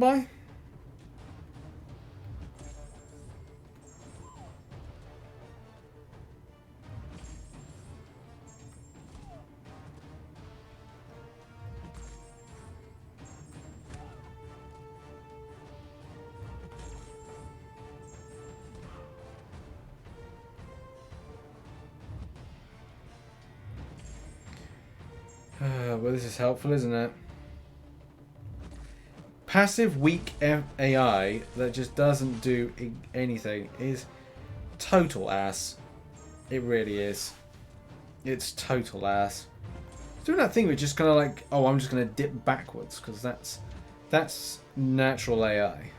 Bye. Well, this is helpful, isn't it? Passive, weak AI that just doesn't do anything is total ass. It really is. It's total ass. It's doing that thing where just kind of like, oh, I'm just going to dip backwards because that's natural AI.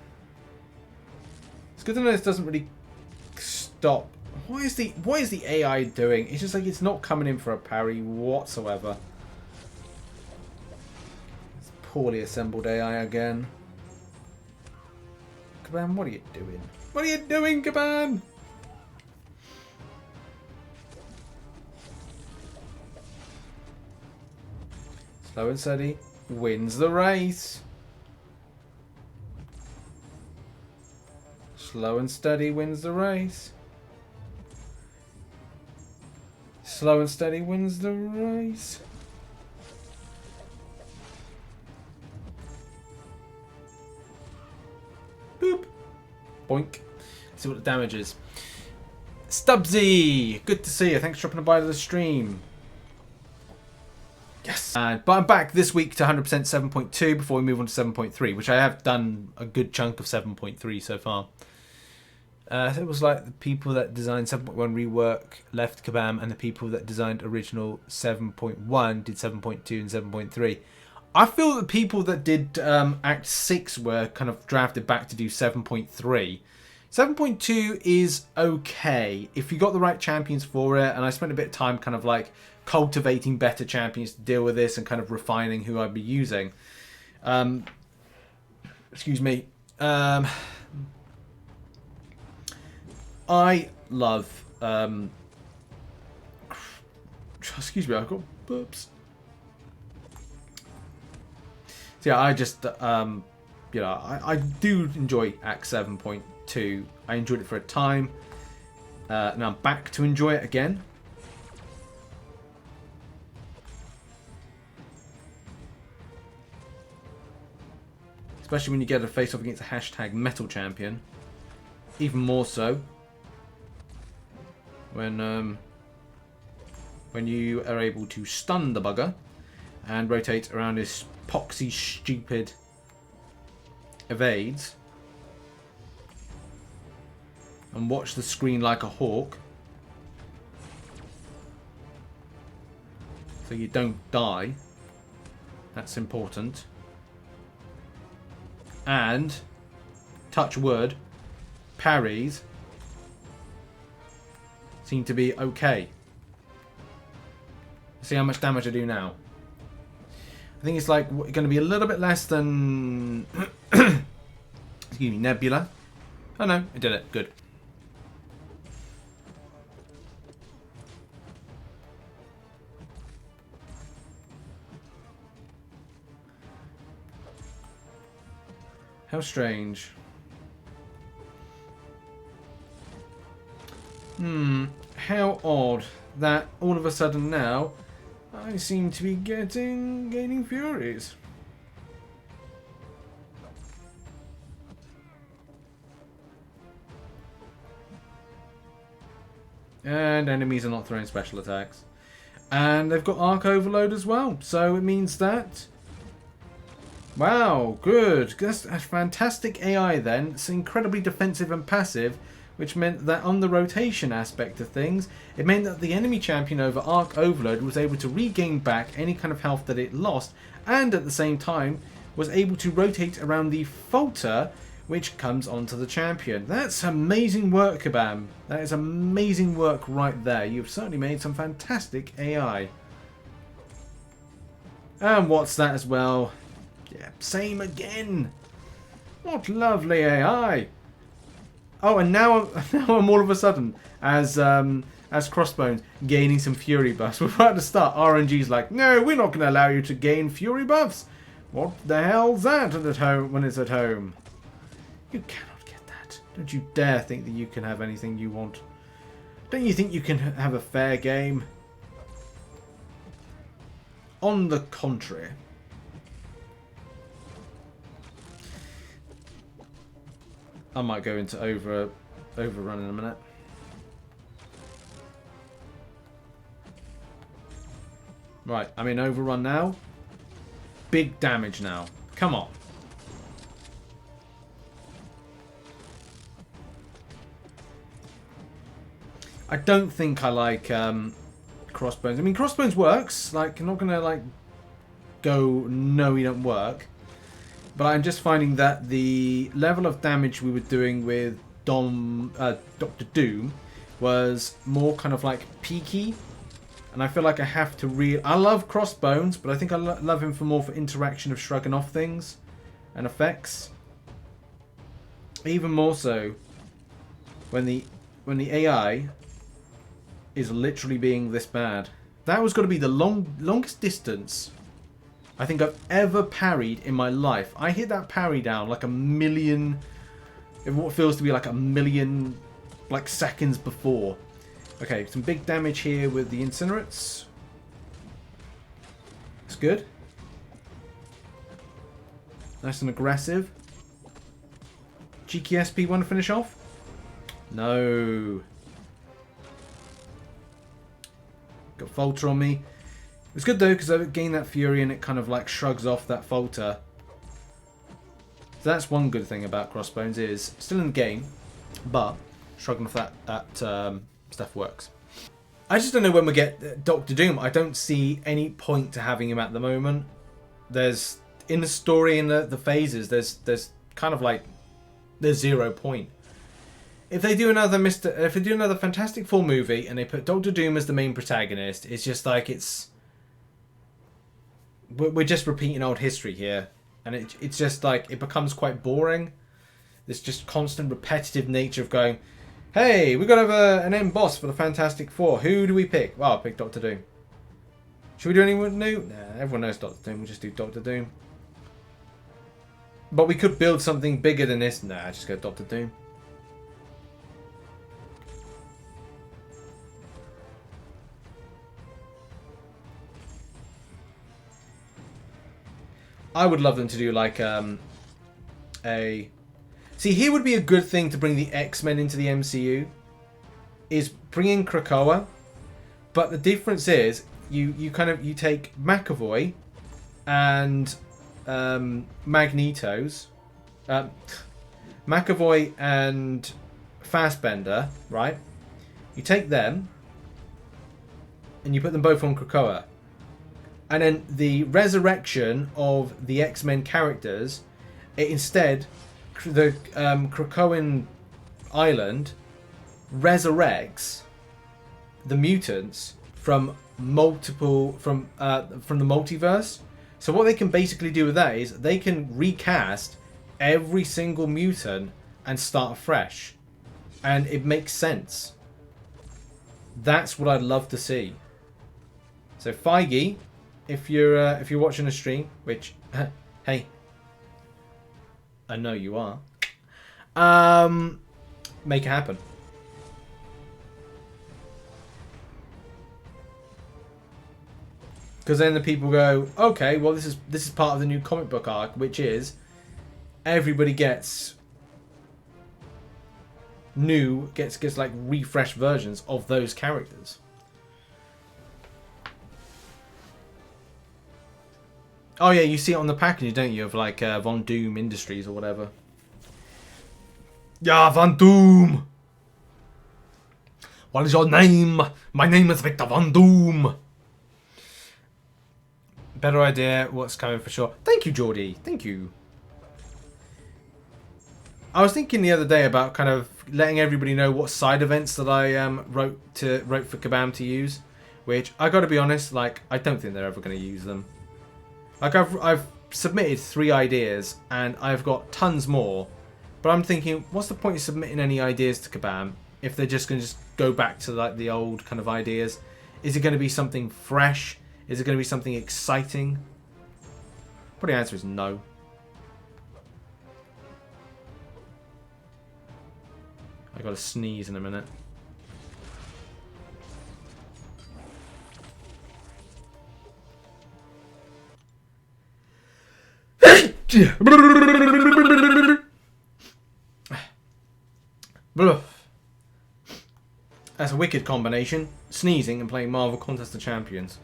It's good to know this doesn't really stop. What is the AI doing? It's just like it's not coming in for a parry whatsoever. Poorly assembled AI again. Kaban, what are you doing? What are you doing, Kaban? Slow and steady wins the race. Slow and steady wins the race. Slow and steady wins the race. Boop. Boink. See what the damage is. Stubbsy! Good to see you. Thanks for dropping by to the stream. Yes! But I'm back this week to 100% 7.2 before we move on to 7.3, which I have done a good chunk of 7.3 so far. So it was like the people that designed 7.1 rework left Kabam, and the people that designed original 7.1 did 7.2 and 7.3. I feel that people that did Act 6 were kind of drafted back to do 7.3. 7.2 is okay if you got the right champions for it, and I spent a bit of time kind of like cultivating better champions to deal with this and kind of refining who I'd be using. Excuse me. I love... excuse me, I've got burps. So yeah, I just, you know, I do enjoy Act 7.2. I enjoyed it for a time. Now I'm back to enjoy it again. Especially when you get a face-off against a hashtag metal champion. Even more so. When you are able to stun the bugger and rotate around his poxy stupid evades and watch the screen like a hawk so you don't die. That's important. And touch wood, parries seem to be okay. See how much damage I do now. I think it's like going to be a little bit less than excuse me, Nebula. Oh no, I did it. Good. How strange. How odd that all of a sudden now I seem to be gaining furies. And enemies are not throwing special attacks. And they've got Arc Overload as well. So it means that... Wow, good. That's a fantastic AI then. It's incredibly defensive and passive, which meant that on the rotation aspect of things, it meant that the enemy champion over Arc Overload was able to regain back any kind of health that it lost, and at the same time was able to rotate around the Falter, which comes onto the champion. That's amazing work, Kabam. That is amazing work right there. You've certainly made some fantastic AI. And what's that as well? Yeah, same again. What lovely AI. Oh, and now I'm all of a sudden, as Crossbones, gaining some Fury buffs. We're about to start. RNG's like, no, we're not going to allow you to gain Fury buffs. What the hell's that at home when it's at home? You cannot get that. Don't you dare think that you can have anything you want. Don't you think you can have a fair game? On the contrary. I might go into overrun in a minute. Right, I'm in overrun now. Big damage now. Come on. I don't think I like crossbones. I mean, crossbones works. Like, I'm not gonna like go no, he don't work. But I'm just finding that the level of damage we were doing with Dr. Doom was more kind of like peaky. And I feel like I have to I love crossbones, but I think I love him for more for interaction of shrugging off things and effects. Even more so when the AI is literally being this bad. That was going to be the longest distance I think I've ever parried in my life. I hit that parry down like a million, what feels to be like a million like seconds before. Okay, some big damage here with the incinerates. It's good. Nice and aggressive. GKSP want to finish off? No. Got Falter on me. It's good though because I gain that fury and it kind of like shrugs off that Falter. So that's one good thing about crossbones is still in the game, but shrugging off that stuff works. I just don't know when we get Dr. Doom. I don't see any point to having him at the moment. There's in the story in the phases. There's kind of like there's 0 point. If they do another Fantastic Four movie and they put Dr. Doom as the main protagonist, it's just like we're just repeating old history here, and it's just like it becomes quite boring. This just constant repetitive nature of going, hey, we're going to have an end boss for the Fantastic Four. Who do we pick? Well, I'll pick Dr. Doom. Should we do anyone new? Nah, everyone knows Dr. Doom. We'll just do Dr. Doom. But we could build something bigger than this. Nah, just go Dr. Doom. I would love them to do like See, here would be a good thing to bring the X-Men into the MCU. Is bring in Krakoa, but the difference is you take McAvoy and Magneto's McAvoy and Fassbender, right? You take them and you put them both on Krakoa. And then the resurrection of the X-Men characters, instead, the Krakoan island resurrects the mutants from the multiverse. So what they can basically do with that is they can recast every single mutant and start afresh, and it makes sense. That's what I'd love to see. So Feige, if you're watching a stream, which hey, I know you are, make it happen. Because then the people go, okay, well this is part of the new comic book arc, which is everybody gets like refreshed versions of those characters. Oh yeah, you see it on the package, don't you, of like Von Doom Industries or whatever. Yeah, Von Doom. What is your name? My name is Victor Von Doom. Better idea what's coming for sure. Thank you, Geordie. Thank you. I was thinking the other day about kind of letting everybody know what side events that I wrote for Kabam to use, which I got to be honest, like I don't think they're ever going to use them. Like I've submitted 3 ideas and I've got tons more, but I'm thinking, what's the point of submitting any ideas to Kabam if they're just going to go back to like the old kind of ideas? Is it going to be something fresh? Is it going to be something exciting? Probably the answer is no. I gotta sneeze in a minute. That's a wicked combination. Sneezing and playing Marvel Contest of Champions.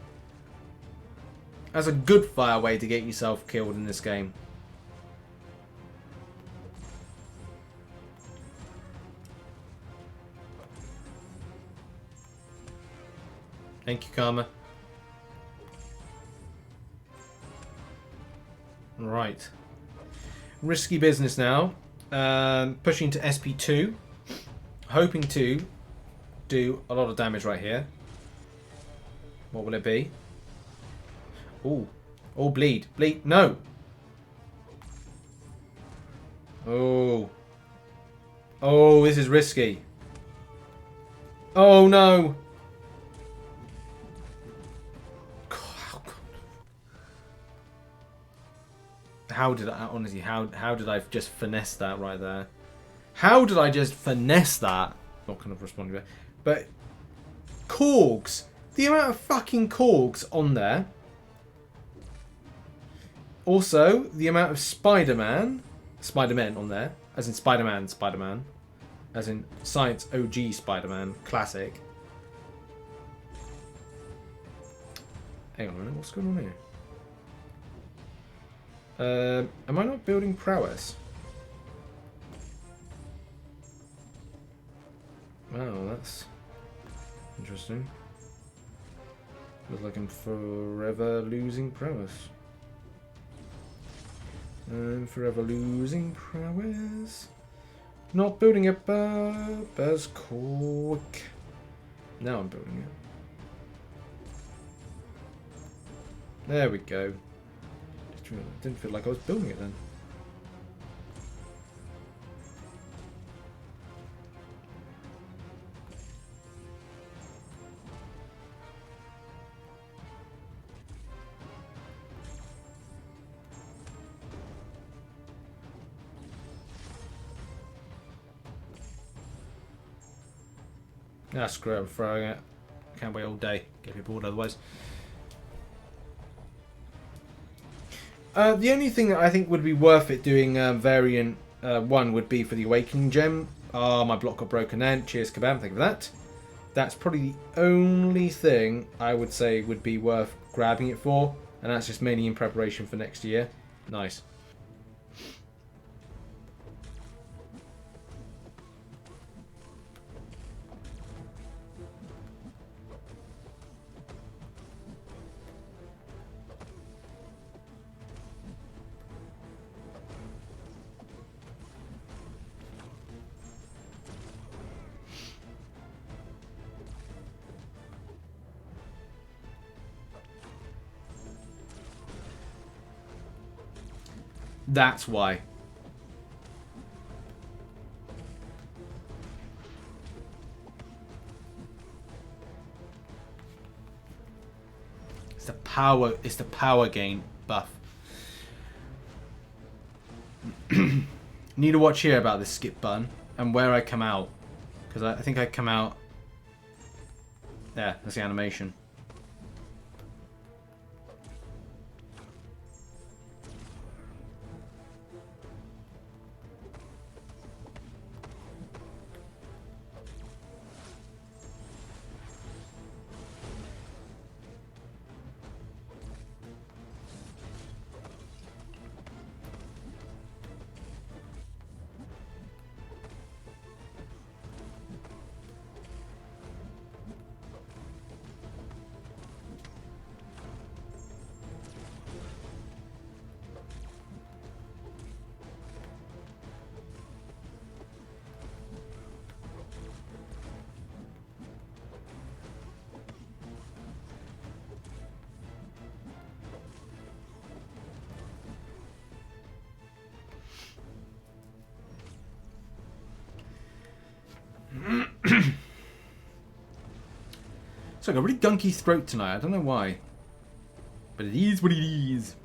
That's a good fire way to get yourself killed in this game. Thank you, Karma. Right. Risky business now. Pushing to SP2. Hoping to do a lot of damage right here. What will it be? Ooh. Oh, bleed. Bleed. No. Oh. Oh, this is risky. Oh, no. How did I, honestly, how did I just finesse that right there? How did I just finesse that? Not going to respond to it. But, Korgs. The amount of fucking Korgs on there. Also, the amount of Spider-Men on there. As in Spider-Man. As in Science OG Spider-Man, classic. Hang on a minute, what's going on here? Am I not building prowess? Wow, that's interesting. Looks like I'm forever losing prowess. I'm forever losing prowess. Not building it up as quick. Now I'm building it. There we go. Didn't feel like I was building it then. Ah, screw it, I'm throwing it. Can't wait all day. Get me bored otherwise. The only thing that I think would be worth it doing variant 1 would be for the Awakening Gem. Ah, my block got broken then. Cheers, Kabam. Thank you for that. That's probably the only thing I would say would be worth grabbing it for. And that's just mainly in preparation for next year. Nice. That's why. It's the power gain buff. Need to watch here about this skip button and where I come out. Because I think I come out. There, that's the animation. So I got a really gunky throat tonight. I don't know why. But it is what it is.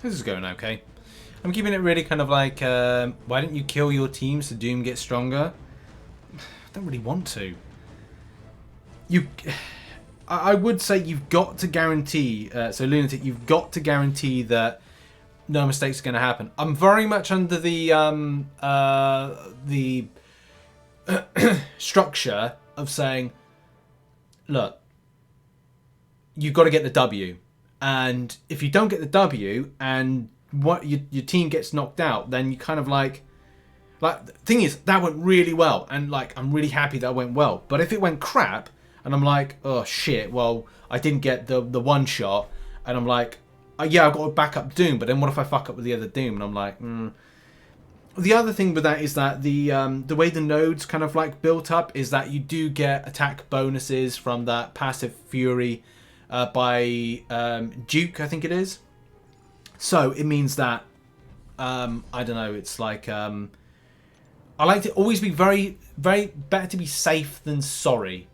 This is going okay. I'm keeping it really kind of like, why don't you kill your team so Doom gets stronger? I don't really want to. I would say you've got to guarantee, so Lunatic, you've got to guarantee that no mistakes are going to happen. I'm very much under the structure of saying, look, you've got to get the W. And if you don't get the W and what your team gets knocked out, then you kind of like the thing is, that went really well. And like, I'm really happy that went well. But if it went crap and I'm like, oh shit, well, I didn't get the one shot. And I'm like, yeah, I've got to back up Doom. But then what if I fuck up with the other Doom? And I'm like, The other thing with that is that the way the nodes kind of like built up is that you do get attack bonuses from that passive Fury by Duke, I think it is. So it means that I don't know. It's like I like to always be very, very better to be safe than sorry.